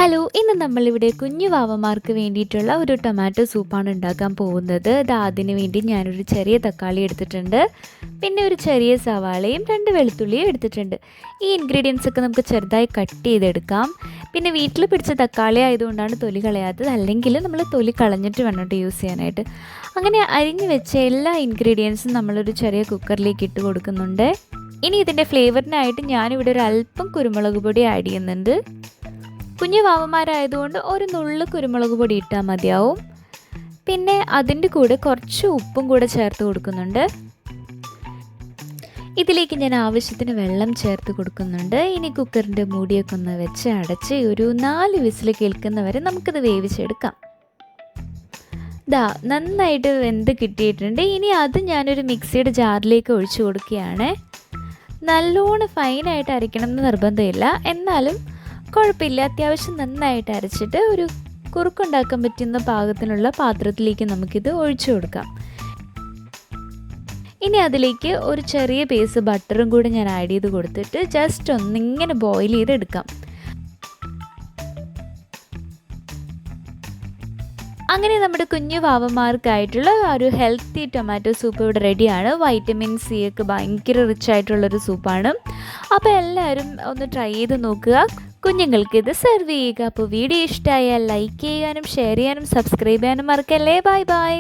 Hello, ഇന്ന് നമ്മളിവിടെ കുഞ്ഞു വാവമാർക്ക് വേണ്ടിയിട്ടുള്ള ഒരു ടൊമാറ്റോ സൂപ്പാണ് ഉണ്ടാക്കാൻ പോകുന്നത്. അതിന് വേണ്ടി ഞാനൊരു ചെറിയ തക്കാളി എടുത്തിട്ടുണ്ട്, പിന്നെ ഒരു ചെറിയ സവാളയും 2 വെളുത്തുള്ളിയും എടുത്തിട്ടുണ്ട്. ഈ ഇൻഗ്രീഡിയൻസ് ഒക്കെ നമുക്ക് ചെറുതായി കട്ട് ചെയ്തെടുക്കാം. പിന്നെ വീട്ടിൽ പിടിച്ച തക്കാളി ആയതുകൊണ്ടാണ് തൊലി കളയാത്തത്, അല്ലെങ്കിൽ നമ്മൾ തൊലി കളഞ്ഞിട്ട് വേണം യൂസ് ചെയ്യാനായിട്ട്. അങ്ങനെ അരിഞ്ഞു വെച്ച എല്ലാ ഇൻഗ്രീഡിയൻസും നമ്മളൊരു ചെറിയ കുക്കറിലേക്ക് ഇട്ട് കൊടുക്കുന്നുണ്ട്. ഇനി ഇതിൻ്റെ ഫ്ലേവറിനായിട്ട് ഞാനിവിടെ ഒരു അല്പം കുരുമുളക് പൊടി ആഡ് ചെയ്യുന്നുണ്ട്. കുഞ്ഞു വാവന്മാരായതുകൊണ്ട് ഒരു നുള്ളു കുരുമുളക് പൊടി ഇട്ടാൽ മതിയാവും. പിന്നെ അതിൻ്റെ കൂടെ കുറച്ച് ഉപ്പും കൂടെ ചേർത്ത് കൊടുക്കുന്നുണ്ട്. ഇതിലേക്ക് ഞാൻ ആവശ്യത്തിന് വെള്ളം ചേർത്ത് കൊടുക്കുന്നുണ്ട്. ഇനി കുക്കറിൻ്റെ മൂടിയൊക്കെ ഒന്ന് വെച്ച് അടച്ച് ഒരു 4 വിസിൽ കേൾക്കുന്നവരെ നമുക്കിത് വേവിച്ചെടുക്കാം. നന്നായിട്ട് വെന്ത് കിട്ടിയിട്ടുണ്ട്. ഇനി അത് ഞാനൊരു മിക്സിയുടെ ജാറിലേക്ക് ഒഴിച്ചു കൊടുക്കുകയാണ്. നല്ലോണം ഫൈനായിട്ട് അരയ്ക്കണം എന്ന് നിർബന്ധമില്ല, എന്നാലും കുഴപ്പമില്ല. അത്യാവശ്യം നന്നായിട്ട് അരച്ചിട്ട് ഒരു കുറുക്കുണ്ടാക്കാൻ പറ്റുന്ന പാകത്തിനുള്ള പാത്രത്തിലേക്ക് നമുക്കിത് ഒഴിച്ചു കൊടുക്കാം. ഇനി അതിലേക്ക് ഒരു ചെറിയ പീസ് ബട്ടറും കൂടെ ഞാൻ ആഡ് ചെയ്ത് കൊടുത്തിട്ട് ജസ്റ്റ് ഒന്നിങ്ങനെ ബോയിൽ ചെയ്തെടുക്കാം. അങ്ങനെ നമ്മുടെ കുഞ്ഞു വാവന്മാർക്കായിട്ടുള്ള ഒരു ഹെൽത്തി ടൊമാറ്റോ സൂപ്പ് ഇവിടെ റെഡിയാണ്. വൈറ്റമിൻ സി ഒക്കെ ഭയങ്കര റിച്ച് ആയിട്ടുള്ളൊരു സൂപ്പാണ്. അപ്പോൾ എല്ലാവരും ഒന്ന് ട്രൈ ചെയ്ത് നോക്കുക. കുഞ്ഞുങ്ങൾക്ക് ഇത് സെർവ് ചെയ്യുക. അപ്പോൾ വീഡിയോ ഇഷ്ടമായാൽ ലൈക്ക് ചെയ്യാനും ഷെയർ ചെയ്യാനും സബ്സ്ക്രൈബ് ചെയ്യാനും മറക്കല്ലേ. Bye bye.